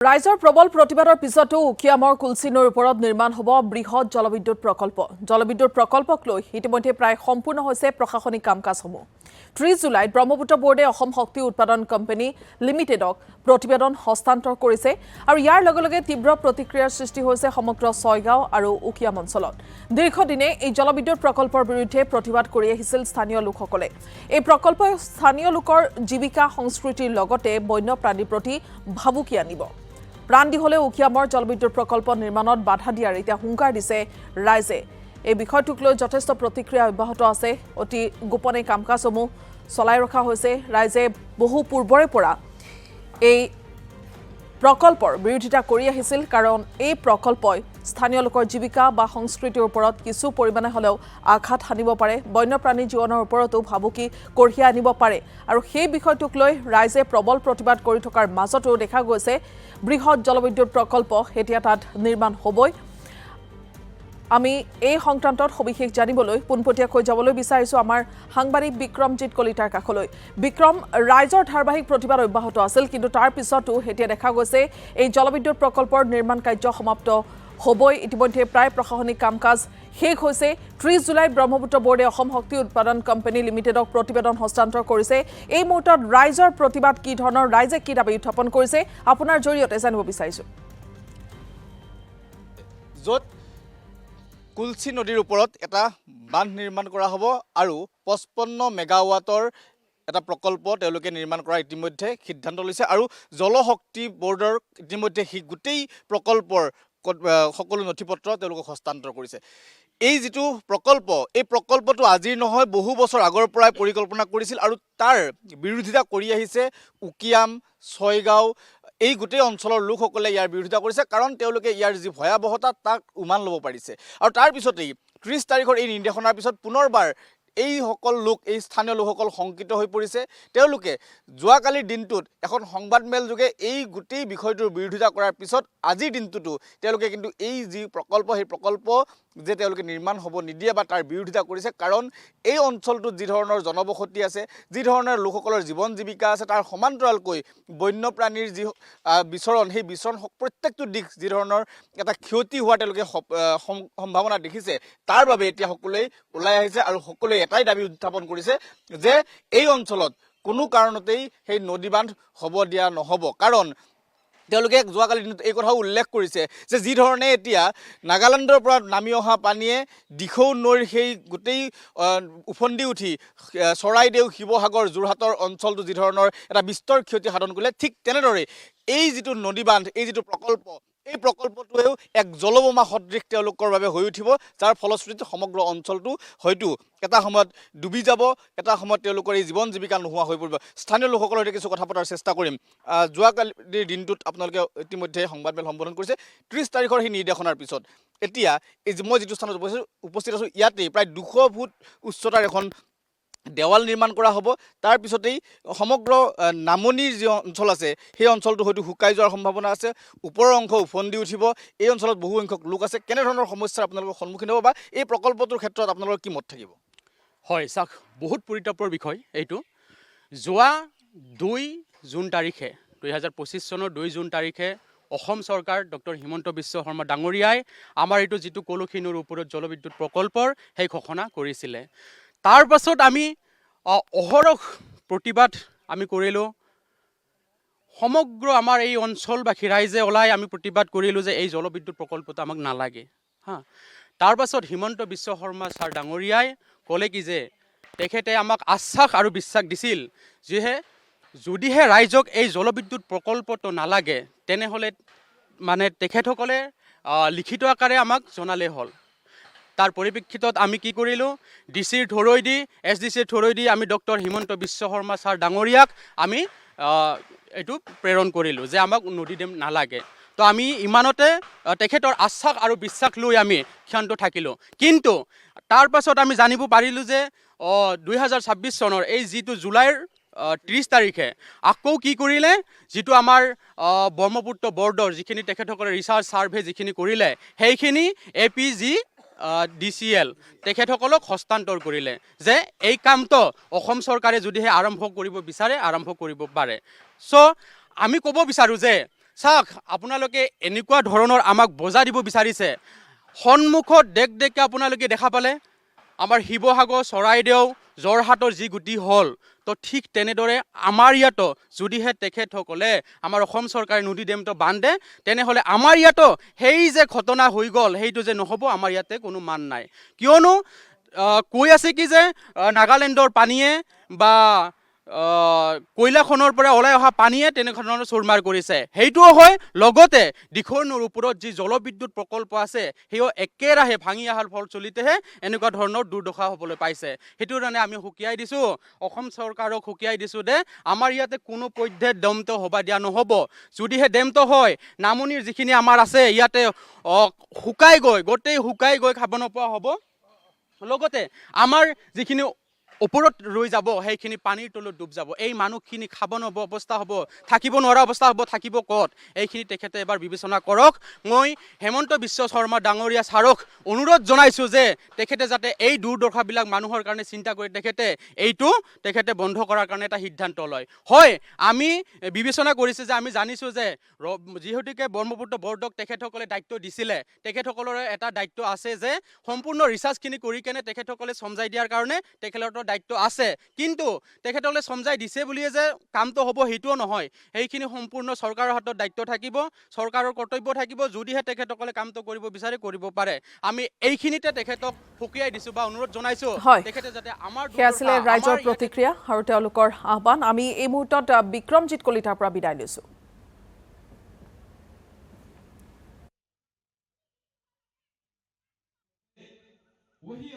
ৰাইজৰ প্ৰবল প্ৰতিবাদৰ পিছতো উকিয়ামৰ কুলচিনৰ ওপৰত নিৰ্মাণ হ'ব বৃহৎ জলবিদ্যুৎ প্ৰকল্প। জলবিদ্যুৎ প্ৰকল্পক লৈ ইতিমধ্যে প্ৰায় সম্পূৰ্ণ হৈছে প্ৰশাসনিক কাম-কাজসমূহ। 30 জুলাইত ব্ৰহ্মপুত্ৰ বোৰ্ডে অসম শক্তি উৎপাদন কোম্পানী লিমিটেডক প্ৰতিবেদন হস্তান্তৰ কৰিছে আৰু ইয়াৰ লগে লগে তীব্ৰ প্ৰতিক্ৰিয়াৰ সৃষ্টি হৈছে সমগ্ৰ ছয়গাঁও আৰু উকিয়াম অঞ্চলত। দীৰ্ঘদিনে এই জলবিদ্যুৎ প্ৰকল্পৰ বিৰুদ্ধে প্ৰতিবাদ কৰি আহিছিল স্থানীয় লোকসকলে। এই প্ৰকল্পই স্থানীয় লোকৰ জীৱিকা সংস্কৃতিৰ লগতে বন্যপ্ৰাণীৰ প্ৰতি ভাবুকি আনিব। প্ৰাণ দি হলেও উকিয়ামৰ জলবিদ্যুৎ প্ৰকল্প নিৰ্মাণত বাধা দিয়াৰ এতিয়া হুংকাৰ দিছে ৰাইজে। এই বিষয়টোক লৈ যথেষ্ট প্ৰতিক্ৰিয়া অব্যাহত আছে। অতি গোপনে কাম-কাজসমূহ চলাই ৰখা হৈছে। ৰাইজে বহু পূৰ্বৰে পৰা এই প্ৰকল্পৰ বিৰোধিতা কৰি আহিছিল, কাৰণ এই প্ৰকল্পই স্থানীয় লোকৰ জীৱিকা বা সংস্কৃতিৰ ওপৰত কিছু পৰিমাণে হ'লেও আঘাত হানিব পাৰে, বন্যপ্ৰাণী জীৱনৰ ওপৰতো ভাবুকি কঢ়িয়াই আনিব পাৰে। আৰু সেই বিষয়টোক লৈ ৰাইজে প্ৰবল প্ৰতিবাদ কৰি থকাৰ মাজতো দেখা গৈছে বৃহৎ জলবিদ্যুৎ প্ৰকল্প এতিয়া তাত নিৰ্মাণ হ'বই। আমি এই সংক্ৰান্তত সবিশেষ জানিবলৈ পোনপটীয়াকৈ যাবলৈ বিচাৰিছোঁ আমাৰ সাংবাদিক বিক্ৰমজিৎ কলিতাৰ কাষলৈ। বিক্ৰম, ৰাইজৰ ধাৰাবাহিক প্ৰতিবাদ অব্যাহত আছিল, কিন্তু তাৰ পিছতো এতিয়া দেখা গৈছে এই জলবিদ্যুৎ প্ৰকল্পৰ নিৰ্মাণ কাৰ্য সমাপ্ত হ'বই। ইতিমধ্যে প্ৰায় প্ৰশাসনিক কাম-কাজ শেষ হৈছে। 30 জুলাইত ব্ৰহ্মপুত্ৰ বোৰ্ডে অসম শক্তি উৎপাদন কোম্পানী লিমিটেডক প্ৰতিবেদন হস্তান্তৰ কৰিছে। এই মুহূৰ্তত ৰাইজৰ প্ৰতিবাদ কি ধৰণৰ, ৰাইজে কি দাবী উত্থাপন কৰিছে, আপোনাৰ জৰিয়তে জানিব বিচাৰিছোঁ। য'ত কুলচি নদীৰ ওপৰত এটা বান্ধ নিৰ্মাণ কৰা হ'ব আৰু 55 মেগাৱাটৰ এটা প্ৰকল্প তেওঁলোকে নিৰ্মাণ কৰা ইতিমধ্যে সিদ্ধান্ত লৈছে আৰু জলশক্তি বৰ্ডৰ ইতিমধ্যে সেই গোটেই প্ৰকল্পৰ সকলো নথিপত্ৰ তেওঁলোকক হস্তান্তৰ কৰিছে। এই যিটো প্ৰকল্প, এই প্ৰকল্পটো আজিৰ নহয়, বহু বছৰ আগৰ পৰাই পৰিকল্পনা কৰিছিল আৰু তাৰ বিৰোধিতা কৰি আহিছে উকিয়াম, ছয়গাঁও, এই গোটেই অঞ্চলৰ লোকসকলে ইয়াৰ বিৰোধিতা কৰিছে, কাৰণ তেওঁলোকে ইয়াৰ যি ভয়াৱহতা তাক উমান ল'ব পাৰিছে। আৰু তাৰ পিছতেই 30 তাৰিখৰ এই নিৰ্দেশনাৰ পিছত পুনৰবাৰ এইসকল লোক, এই স্থানীয় লোকসকল শংকিত হৈ পৰিছে। তেওঁলোকে যোৱাকালিৰ দিনটোত এখন সংবাদমেল যোগে এই গোটেই বিষয়টোৰ বিৰোধিতা কৰাৰ পিছত আজিৰ দিনটোতো তেওঁলোকে কিন্তু এই যি প্ৰকল্প, সেই প্ৰকল্প যে তেওঁলোকে নিৰ্মাণ হ'ব নিদিয়ে বা তাৰ বিৰোধিতা কৰিছে, কাৰণ এই অঞ্চলটোত যি ধৰণৰ জনবসতি আছে, যি ধৰণৰ লোকসকলৰ জীৱন জীৱিকা আছে, তাৰ সমান্তৰালকৈ বন্যপ্ৰাণীৰ যি বিচৰণ, সেই বিচৰণ প্ৰত্যেকটো দিশ যি ধৰণৰ এটা ক্ষতি হোৱাৰ তেওঁলোকে সম্ভাৱনা দেখিছে, তাৰ বাবে এতিয়া সকলোৱে ওলাই আহিছে আৰু সকলোৱে এটাই দাবী উত্থাপন কৰিছে যে এই অঞ্চলত কোনো কাৰণতেই সেই নদী বান্ধ হ'ব দিয়া নহ'ব। কাৰণ তেওঁলোকে যোৱাকালি দিনত এই কথাও উল্লেখ কৰিছে যে যি ধৰণে এতিয়া নাগালেণ্ডৰ পৰা নামি অহা পানীয়ে দিখৌ নৈৰ সেই গোটেই উফন্দি উঠি চৰাইদেউ, শিৱসাগৰ, যোৰহাটৰ অঞ্চলটো যি ধৰণৰ এটা বিস্তৰ ক্ষতি সাধন কৰিলে, ঠিক তেনেদৰে এই যিটো নদী বান্ধ, এই যিটো প্ৰকল্প, এই প্ৰকল্পটোৱেও এক জলবোমা সদৃশ তেওঁলোকৰ বাবে হৈ উঠিব, যাৰ ফলশ্ৰুতিত সমগ্ৰ অঞ্চলটো হয়তো এটা সময়ত ডুবি যাব, এটা সময়ত তেওঁলোকৰ এই জীৱন জীৱিকা নোহোৱা হৈ পৰিব। স্থানীয় লোকসকলৰ সৈতে কিছু কথা পতাৰ চেষ্টা কৰিম। যোৱাকালিৰ দিনটোত আপোনালোকে ইতিমধ্যে সংবাদমেল সম্বোধন কৰিছে 30 তাৰিখৰ সেই নিৰ্দেশনাৰ পিছত। এতিয়া এই মই যিটো স্থানত উপস্থিত আছোঁ, ইয়াতেই প্ৰায় 200 ফুট উচ্চতাৰ এখন দেৱাল নিৰ্মাণ কৰা হ'ব। তাৰ পিছতেই সমগ্ৰ নামনিৰ যি অঞ্চল আছে, সেই অঞ্চলটো হয়তো শুকাই যোৱাৰ সম্ভাৱনা আছে, ওপৰৰ অংশ উফন্দি উঠিব। এই অঞ্চলত বহু সংখ্যক লোক আছে। কেনেধৰণৰ সমস্যাৰ আপোনালোকৰ সন্মুখীন হ'ব বা এই প্ৰকল্পটোৰ ক্ষেত্ৰত আপোনালোকৰ কি মত থাকিব? হয়, চাওক, বহুত পৰিতাপৰ বিষয় এইটো। যোৱা 2 জুন তাৰিখে 2025 চনৰ 2 জুন তাৰিখে অসম চৰকাৰ ডক্টৰ হিমন্ত বিশ্ব শৰ্মা ডাঙৰীয়াই আমাৰ এইটো যিটো কলসী নৈৰ ওপৰত জলবিদ্যুৎ প্ৰকল্পৰ সেই ঘোষণা কৰিছিলে। তাৰ পাছত আমি অহৰহ প্ৰতিবাদ আমি কৰিলোঁ। সমগ্ৰ আমাৰ এই অঞ্চলবাসী ৰাইজে ওলাই আমি প্ৰতিবাদ কৰিলোঁ যে এই জলবিদ্যুৎ প্ৰকল্পটো আমাক নালাগে। তাৰ পাছত হিমন্ত বিশ্ব শৰ্মা ছাৰ ডাঙৰীয়াই ক'লে কি যে তেখেতে আমাক আশ্বাস আৰু বিশ্বাস দিছিল যে যদিহে ৰাইজক এই জলবিদ্যুৎ প্ৰকল্পটো নালাগে, তেনেহ'লে মানে তেখেতসকলে লিখিত আকাৰে আমাক জনালে হ'ল। তাৰ পৰিপ্ৰেক্ষিতত আমি কি কৰিলোঁ, ডিচিৰ থ্ৰ'ৰেদি, SDCৰ থ্ৰ'ৰেদি আমি ডক্টৰ হিমন্ত বিশ্ব শৰ্মা ছাৰ ডাঙৰীয়াক আমি এইটো প্ৰেৰণ কৰিলোঁ যে আমাক নদী ডেম নালাগে। তো আমি ইমানতে তেখেতৰ আশ্বাস আৰু বিশ্বাস লৈ আমি ক্ষান্ত থাকিলোঁ। কিন্তু তাৰ পাছত আমি জানিব পাৰিলোঁ যে 2026 চনৰ এই যিটো জুলাইৰ 30 তাৰিখে আকৌ কি কৰিলে, যিটো আমাৰ ব্ৰহ্মপুত্ৰ বৰ্ডৰ যিখিনি তেখেতসকলে ৰিচাৰ্চ ছাৰ্ভে যিখিনি কৰিলে, সেইখিনি APGDCL তেখেতসকলক হস্তান্তৰ কৰিলে যে এই কামটো অসম চৰকাৰে যদিহে আৰম্ভ কৰিব বিচাৰে, আৰম্ভ কৰিব পাৰে। চ' আমি ক'ব বিচাৰোঁ যে চাওক আপোনালোকে এনেকুৱা ধৰণৰ আমাক বজা দিব বিচাৰিছে সন্মুখত দেখ আপোনালোকে দেখা পালে আমাৰ শিৱসাগৰ চৰাইদেউ যোৰহাটৰ যি গতি হ'ল তো ঠিক তেনেদৰে আমাৰ ইয়াতো যদিহে তেখেতসকলে আমাৰ অসম চৰকাৰে নদী ডেমটো বান্ধে তেনেহ'লে আমাৰ ইয়াতো সেই যে ঘটনা হৈ গ'ল সেইটো যে নহ'ব আমাৰ ইয়াতে কোনো মান নাই কিয়নো কৈ আছে কি যে নাগালেণ্ডৰ পানীয়ে বা কয়লাখনৰ পৰা ওলাই অহা পানীয়ে তেনেকুৱা ধৰণৰ চুৰমাৰ কৰিছে সেইটোও হয় লগতে দিখৌৰ নৈৰ ওপৰত যি জলবিদ্যুৎ প্ৰকল্প আছে সেয়াও একেৰাহে ভাঙি অহাৰ ফলচলিতেহে এনেকুৱা ধৰণৰ দুৰ্দশা হ'বলৈ পাইছে সেইটো কাৰণে আমি সকীয়াই দিছোঁ অসম চৰকাৰক সকীয়াই দিছোঁ যে আমাৰ ইয়াতে কোনো পধ্যে ডেমটো হ'ব দিয়া নহ'ব যদিহে ডেমটো হয় নামনিৰ যিখিনি আমাৰ আছে ইয়াতে গোটেই শুকাই গৈ খাব নোপোৱা হ'ব লগতে আমাৰ যিখিনি ওপৰত ৰৈ যাব সেইখিনি পানীৰ তলত ডুব যাব এই মানুহখিনি খাব নোৱাৰা অৱস্থা হ'ব থাকিব নোৱাৰা অৱস্থা হ'ব থাকিব ক'ত এইখিনি তেখেতে এবাৰ বিবেচনা কৰক মই হেমন্ত বিশ্ব শৰ্মা ডাঙৰীয়া ছাৰক অনুৰোধ জনাইছোঁ যে তেখেতে যাতে এই দুৰ্দশাবিলাক মানুহৰ কাৰণে চিন্তা কৰি তেখেতে বন্ধ কৰাৰ কাৰণে এটা সিদ্ধান্ত লয় হয় আমি বিবেচনা কৰিছোঁ যে আমি জানিছোঁ যে যিহেতুকে ব্ৰহ্মপুত্ৰ বৰ্ডক তেখেতসকলে দায়িত্ব দিছিলে তেখেতসকলৰ এটা দায়িত্ব আছে যে সম্পূৰ্ণ ৰিচাৰ্জখিনি কৰি কেনে তেখেতসকলে সমজাই দিয়াৰ কাৰণে তেখেতৰ দায়িত্ব আছে কিন্তু তেখেতসকলে সমজাই দিছে বুলিয়ে যে কামটো হ'ব সেইটোও নহয় সেইখিনি সম্পূৰ্ণ চৰকাৰৰ হাতত দায়িত্ব থাকিব চৰকাৰৰ কৰ্তব্য থাকিব যদিহে তেখেতসকলে কামটো কৰিব বিচাৰে কৰিব পাৰে আমি এইখিনিতে তেখেতক সকীয়াই দিছোঁ বা অনুৰোধ জনাইছোঁ তেখেতে যাতে আমাৰ আছিলে ৰাইজৰ প্ৰতিক্ৰিয়া আৰু তেওঁলোকৰ আহ্বান আমি এই মুহূৰ্তত বিক্ৰমজিৎ কলিতাৰ পৰা বিদায় লৈছোঁ वही